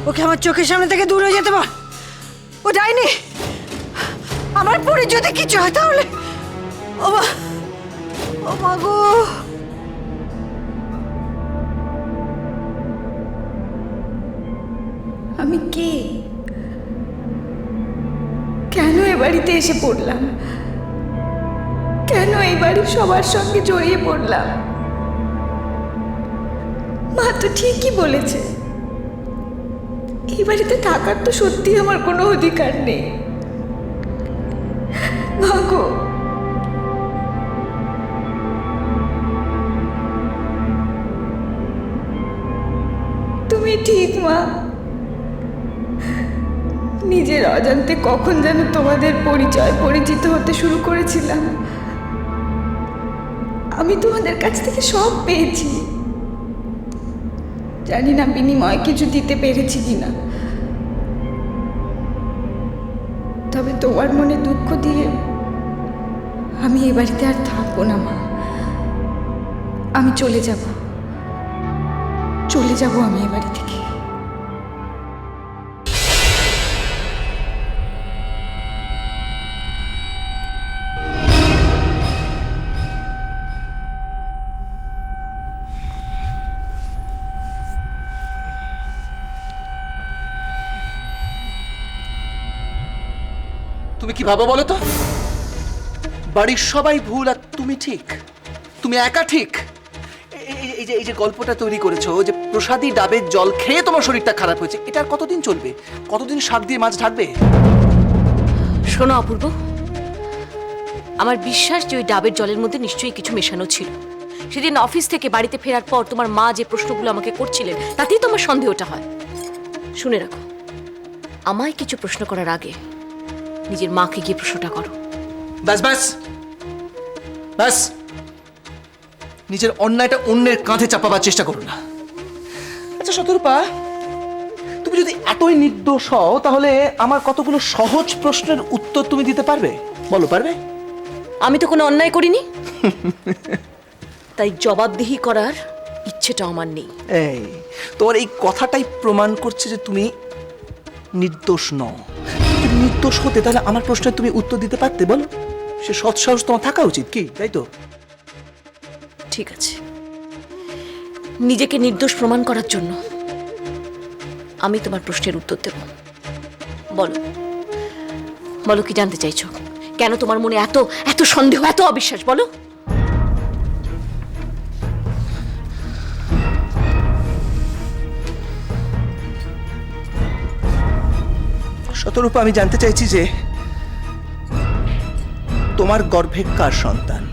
ওকে আমার চোখের সামনে থেকে দূরে যেতে বল। ও যায়নি। আমার পরে যদি কিছু হয় তাহলে ও মা, ও মা গো। আমি কে? কেন এ বাড়িতে এসে পড়লাম? কেন এই বাড়ির সবার সঙ্গে জড়িয়ে পড়লাম? মা তো ঠিকই বলেছে, এই বাড়িতে থাকার তো সত্যি আমার কোনো অধিকার নেই। মা গো, তুমি ঠিক মা। নিজের অজান্তে কখন যেন তোমাদের পরিচিত হতে শুরু করেছিলাম। আমি তোমাদের কাছ থেকে সব পেয়েছি, জানি না বিনিময় কিছু দিতে পেরেছি কিনা। তবে তোমার মনে দুঃখ দিয়ে আমি এ বাড়িতে আর থাকবো না মা। আমি চলে যাব আমি এ বাড়ি থেকে। তুমি কি ভাবো বলো তো? বাড়ির সবাই ভুল আর তুমি ঠিক, তুমি একা ঠিক। এই যে গল্পটা তৈরি করেছো যে প্রসাদী ডাবের জল খেয়ে তোমার শরীরটা খারাপ হয়েছে, এটা আর কতদিন চলবে? কতদিন শাক দিয়ে মাছ ঢাকবে? শোনো অপূর্ব, আমার বিশ্বাস যে ওই ডাবের জলের মধ্যে নিশ্চয়ই কিছু মেশানো ছিল। সেদিন অফিস থেকে বাড়িতে ফেরার পর তোমার মা যে প্রশ্নগুলো আমাকে করছিলেন তাতেই তোমার সন্দেহটা হয়। শুনে রাখো, আমায় কিছু প্রশ্ন করার আগে নিজের মাকে গিয়ে প্রশ্নটা করো। ব্যাস ব্যাস ব্যাস, নিজের অন্যায়টা অন্যের কাঁধে চাপাবার চেষ্টা করো না। আচ্ছা শতরূপা, তুমি যদি এতই নির্দোষ হও তাহলে আমার কতগুলো সহজ প্রশ্নের উত্তর তুমি দিতে পারবে? বলো, পারবে? আমি তো কোনো অন্যায় করিনি, তাই জবাবদিহি করার ইচ্ছেটা আমার নেই। এই তোমার এই কথাটাই প্রমাণ করছে যে তুমি নির্দোষ নও। যদি নির্দোষ হতে তাহলে আমার প্রশ্নের তুমি উত্তর দিতে পারতে, বলো? সে সৎসাহস তোমার থাকা উচিত, কি তাই তো? ঠিক আছে, নিজেকে নির্দোষ প্রমাণ করার জন্য আমি তোমার প্রশ্নের উত্তর দেব। বলো, বলো কি জানতে চাইছো? কেন তোমার মনে এত এত সন্দেহ, এত অবিশ্বাস? বলো। শতরূপা, আমি জানতে চাইছি যে তোমার গর্ভে কার সন্তান?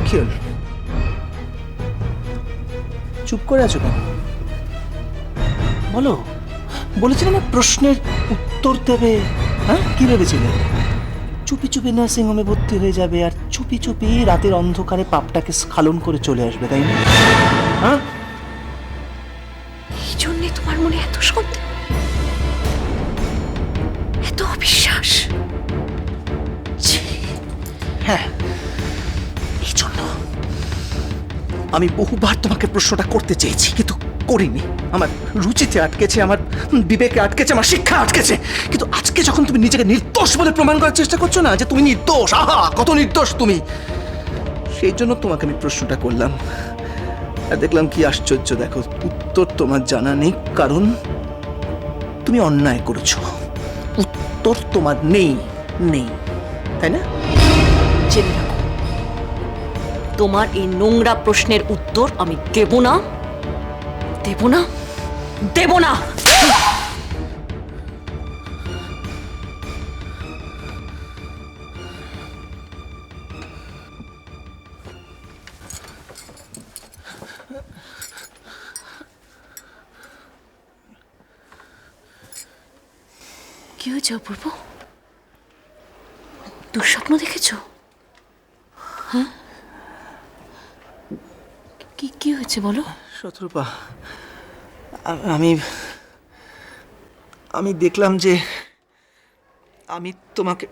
কি হল? চুপ করে আছো কেন? বলো। বলেছিলে না প্রশ্নের উত্তর দেবে? হ্যাঁ, কি ভেবেছিলে? চুপি চুপি নার্সিং হোমে ভর্তি হয়ে যাবে আর চুপি চুপি রাতের অন্ধকারে পাপটাকে স্খলন করে চলে আসবে, তাই না? হ্যাঁ, এই জন্যে তোমার মনে এত সন্দেহ, এত অবিশ্বাস? হ্যাঁ, এই জন্য আমি বহুবার তোমাকে প্রশ্নটা করতে চেয়েছি, কিন্তু করিনি। আমার রুচিতে আটকেছে, আমার বিবেকে আটকেছে, আমার শিক্ষা আটকেছে। কিন্তু আজকে যখন তুমি নিজেকে নির্দোষ বলে প্রমাণ করার চেষ্টা করছো না, যে তুমি নির্দোষ, আহা কত নির্দোষ তুমি, সেই জন্য তোমাকে আমি প্রশ্নটা করলাম। আর দেখলাম কি আশ্চর্য, দেখো উত্তর তোমার জানা নেই, কারণ তুমি অন্যায় করেছো। উত্তর তোমার নেই, নেই, তাই না? জেনে রাখো, তোমার এই নোংরা প্রশ্নের উত্তর আমি দেব না, দেব না, দেব না। কি হয়েছে অপূর্ব? দুঃস্বপ্ন দেখেছো? হ্যাঁ, কি কি হয়েছে বলো? শতরূপা, আমি আমি দেখলাম যে আমি তোমাকে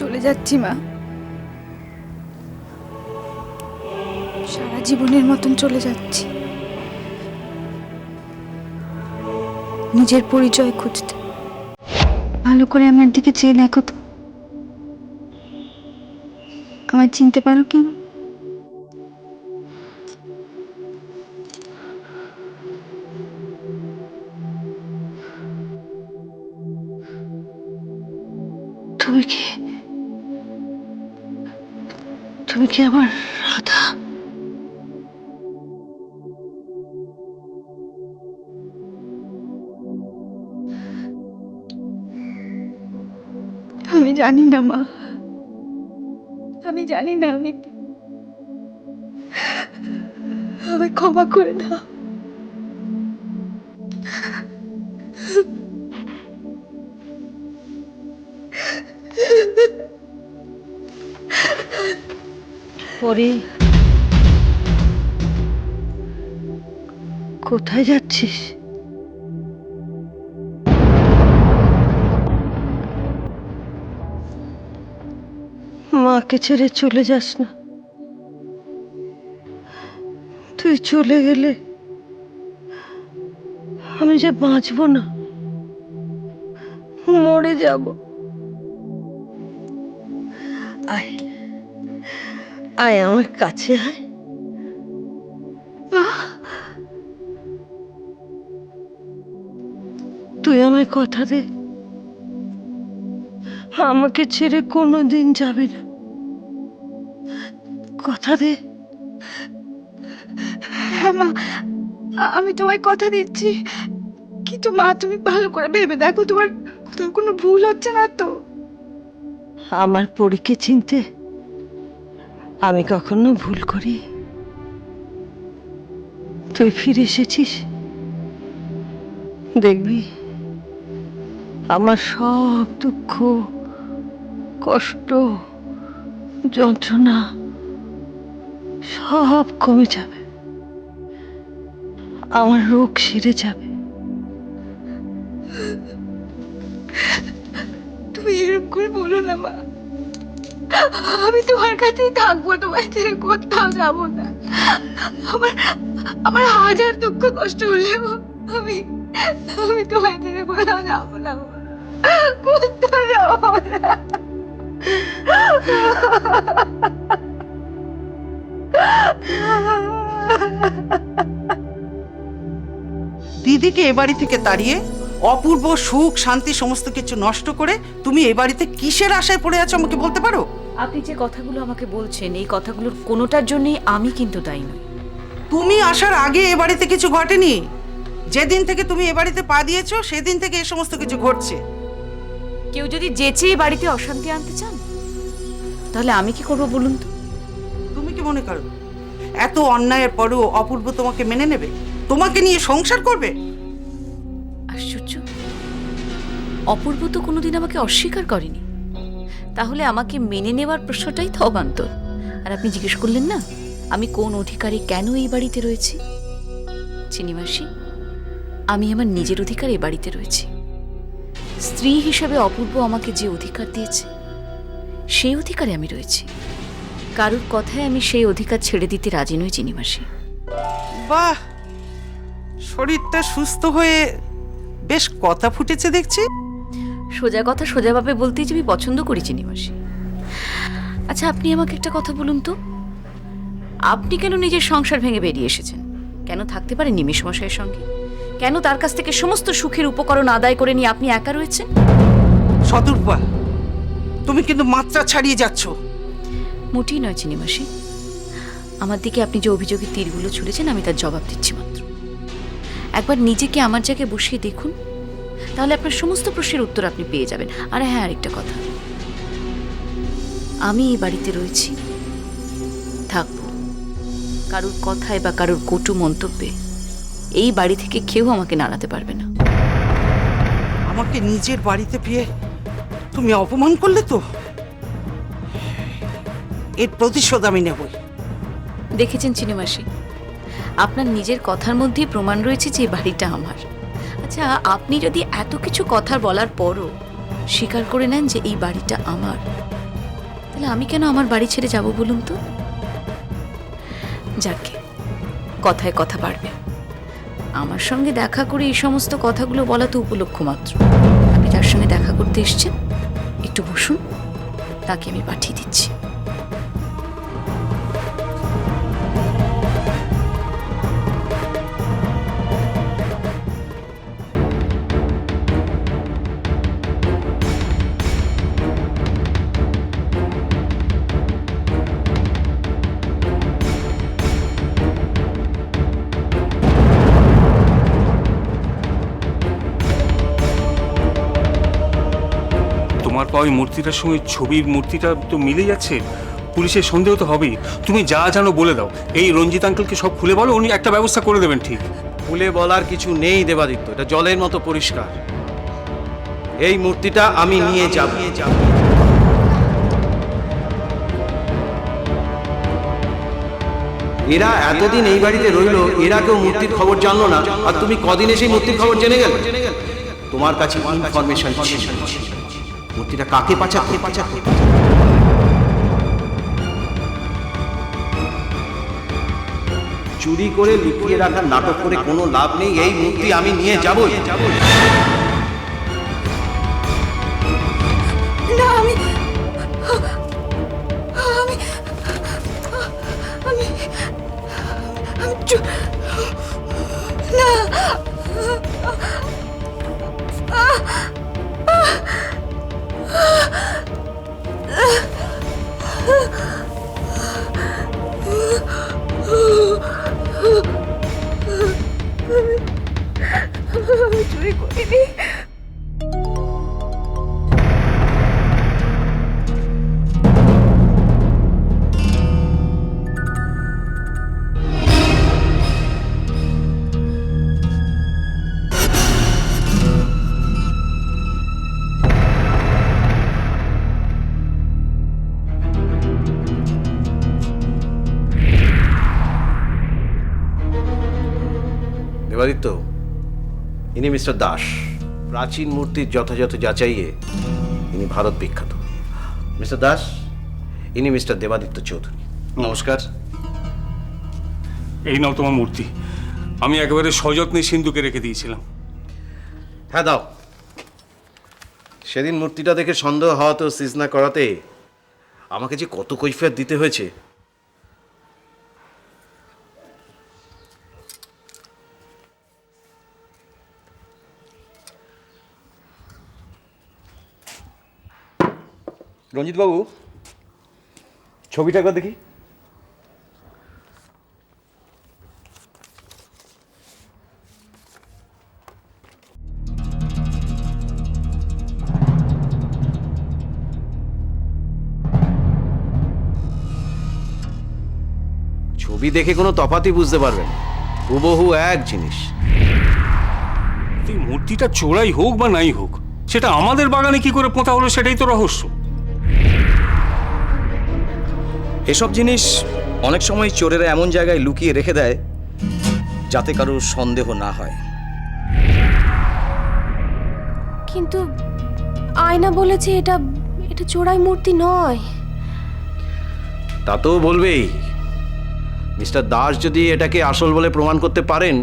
চলে যাচ্ছি মা, সারা জীবনের মতন চলে যাচ্ছি, নিজের পরিচয় খুঁজতে। ভালো করে আমার দিকে চেয়ে দেখো তো, আমায় চিনতে পারো কি? তুমি কি আমার রাধা? আমি জানি না মা, আমি জানি না। আমায় ক্ষমা করে দাও। পরে কোথায় যাচ্ছিস? মাকে ছেড়ে চলে যাস না। তুই চলে গেলে আমি যে বাঁচবো না, মরে যাব। আয় আয় আমার কাছে আয়। তুই আমায় কথা দে, আমাকে ছেড়ে কোনোদিন যাবি না। কথা দে। হ্যাঁ মা, আমি তোমায় কথা দিচ্ছি, কিন্তু মা তুমি ভালো করে ভেবে দেখো, তোমার কোনো ভুল হচ্ছে না তো? আমার পরীকে চিনতে আমি কখনো ভুল করি? তুই ফিরে এসেছিস, দেখবি আমার সব দুঃখ, কষ্ট, যন্ত্রণা সব কমে যাবে, আমার রোগ সেরে যাবে। তুমি এরকম করে বলো না মা, আমি তোমার কাছেই থাকবো, তোমার ছেড়ে কোথাও যাবো না। আমার আমার হাজার দুঃখ কষ্ট হলেও আমি আমি তোমার ছেড়ে কোথাও যাবো না, কোথাও যাবো না। দিদিকে এ বাড়ি থেকে তাড়িয়ে অপূর্ব সুখ শান্তি সমস্ত কিছু নষ্ট করে তুমি এ বাড়িতে কিসের আশায় পড়ে আছো আমাকে বলতে পারো? আপনি যে কথাগুলো আমাকে বলছেন, এই কথাগুলোর কোনোটার জন্যই আমি কিন্তু দায়ী নই। তুমি আসার আগে এ বাড়িতে কিছু ঘটেনি। যেদিন থেকে তুমি এ বাড়িতে পা দিয়েছো সেদিন থেকে এই সমস্ত কিছু ঘটছে। কেউ যদি যেচে এই বাড়িতে অশান্তি আনতে চান, তাহলে আমি কি করবো বলুন তো? তুমি কি মনে করো এত অন্যায়ের পরেও অপূর্ব তোমাকে মেনে নেবে, তোমাকে নিয়ে সংসার করবে? আশ্চর্য, অপূর্ব তো কোনোদিন আমাকে অস্বীকার করেনি, তাহলে আমাকে মেনে নেওয়ার প্রশ্নটাই তো অবান্তর। আর আপনি জিজ্ঞেস করলেন না আমি কোন অধিকারে কেন এই বাড়িতে রয়েছি? চিনিমাসি, আমি আমার নিজের অধিকার এই বাড়িতে রয়েছি। স্ত্রী হিসেবে অপূর্ব আমাকে যে অধিকার দিয়েছে সেই অধিকারে আমি রয়েছি। কারুর কথায় আমি সেই অধিকার ছেড়ে দিতে রাজি নই চিনিমাসি। বাহ, শরীরটা সুস্থ হয়ে বেশ কথা ফুটেছে দেখছি। সোজা কথা সোজাভাবে বলতেই যে আমি পছন্দ করি চিনিমাসি। আচ্ছা আপনি আমাকে একটা কথা বলুন তো, আপনি কেন নিজের সংসার ভেঙে বেরিয়ে এসেছেন? কেন থাকতে পারেন নিমেষ মশাইয়ের সঙ্গে? কেন তার কাছ থেকে সমস্ত সুখের উপকরণ আদায় করে নিয়ে আপনি একা রয়েছেন? শতরূপা, তুমি কিন্তু মাত্রা ছাড়িয়ে যাচ্ছ। মোটেই নয় চিনিমাসি, আমার দিকে আপনি যে অভিযোগের তীরগুলো ছুড়েছেন আমি তার জবাব দিচ্ছি মাত্র। একবার নিজেকে আমার জায়গায় বসিয়ে দেখুন, তাহলে আপনার সমস্ত প্রশ্নের উত্তর আপনি পেয়ে যাবেন। আর হ্যাঁ, আরেকটা কথা, আমি এই বাড়িতে রয়েছি, থাকবো। কারুর কথায় বা কারুর কটু মন্তব্যে এই বাড়ি থেকে কেউ আমাকে নাড়াতে পারবে না। আমাকে নিজের বাড়িতে পেয়ে তুমি অপমান করলে তো, এর প্রতিশোধ আমি নেবই। দেখেছেন চিনিমাসি, আপনার নিজের কথার মধ্যেই প্রমাণ রয়েছে যে এই বাড়িটা আমার। আচ্ছা আপনি যদি এত কিছু কথা বলার পরও স্বীকার করে নেন যে এই বাড়িটা আমার, তাহলে আমি কেন আমার বাড়ি ছেড়ে যাব বলুন তো? যাকে কথায় কথা বাড়বে। আমার সঙ্গে দেখা করে এই সমস্ত কথাগুলো বলা তো উপলক্ষ মাত্র। আপনি যার সঙ্গে দেখা করতে এসেছেন একটু বসুন, তাকে আমি পাঠিয়ে দিচ্ছি। তোমার পাওয়া ওই মূর্তিটার সঙ্গে ছবির মূর্তিটা তো মিলে যাচ্ছে, পুলিশের সন্দেহ তো হবেই। তুমি যা জানো বলে দাও, এই রঞ্জিত আঙ্কেলকে সব খুলে বলো, উনি একটা ব্যবস্থা করে দেবেন। ঠিক ভুলে বলার কিছু নেই দেবাদিত্য, এটা জলের মতো পরিষ্কার। এই মূর্তিটা আমি নিয়ে যাব। এরা এতদিন এই বাড়িতে রইলো, এরা কেউ মূর্তির খবর জানলো না, আর তুমি কদিন এসে মূর্তির খবর জেনে গেলে? তোমার কাছে ইনফরমেশন ছিল। মূর্তিটা কাকে পাচার চুরি করে লুকিয়ে রাখার নাটক করে কোনো লাভ নেই। এই মূর্তি আমি নিয়ে যাবই। না, আমি আমি আমি আমি না। আমি চুরি করিনি। দেবাদিত্য, ইনি মিস্টার দাস। প্রাচীন মূর্তির যথাযথ যাচাইয়ে ইনি ভারত বিখ্যাত। মিস্টার দাস, ইনি মিস্টার দেবাদিত্য চৌধুরী। নমস্কার। এই নাও তোমার মূর্তি, আমি একেবারে সযত্নে সিন্ধুকে রেখে দিয়েছিলাম। হ্যাঁ, দাও। সেদিন মূর্তিটা দেখে সন্দেহ হওয়াতে সিজ না করাতে আমাকে যে কত কৈফিয়ত দিতে হয়েছে। রঞ্জিত বাবু, ছবিটা একবার দেখি। ছবি দেখে কোনো তফাতই বুঝতে পারবেন, হুবহু এক জিনিস। এই মূর্তিটা চোরাই হোক বা নাই হোক, সেটা আমাদের বাগানে কি করে পোঁতা হলো সেটাই তো রহস্য। এসব জিনিস অনেক সময় চোরেরা এমন জায়গায় লুকিয়ে রেখে দেয় যাতে কারোর সন্দেহ না হয়। কিন্তু আয়না বলেছে এটা চোরাই মূর্তি নয়। তা তো বলবেই। মিস্টার দাস যদি এটাকে আসল বলে প্রমাণ করতে পারেন,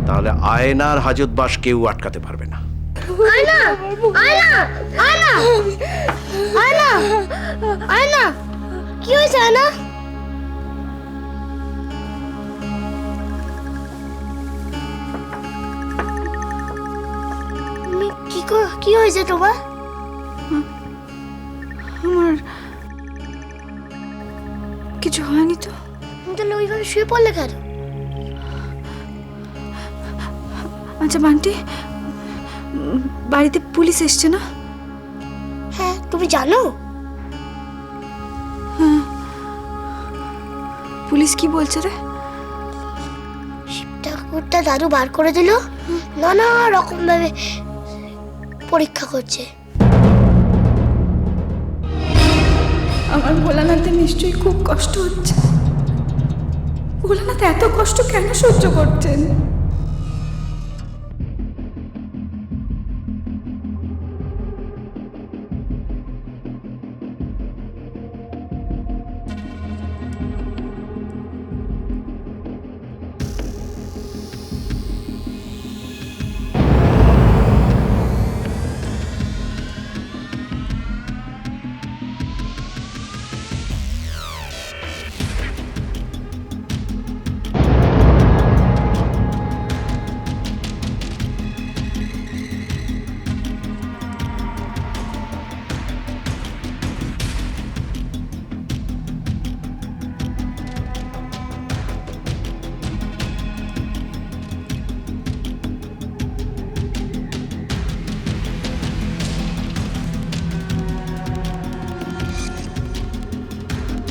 তাহলে আয়নার হাজতবাস কেউ আটকাতে পারবে না। আয়না আয়না আয়না আয়না আয়না, কি হয়েছে আয়না? কি হয়েছে তোমার? আমার কিছু হয়নি তো। তাহলে ওইভাবে শুয়ে পড়লে কেন? আচ্ছা বান্টি, বাড়িতে পুলিশ এসছে না? হ্যাঁ, তুমি জানো? পুলিশ কি বলছে রে? ঠাকুরটা দাদু বার করে দিল, নানা রকম ভাবে পরীক্ষা করছে। আমার ভোলানাথের নিশ্চয়ই খুব কষ্ট হচ্ছে। ভোলানাথ এত কষ্ট কেন সহ্য করছেন?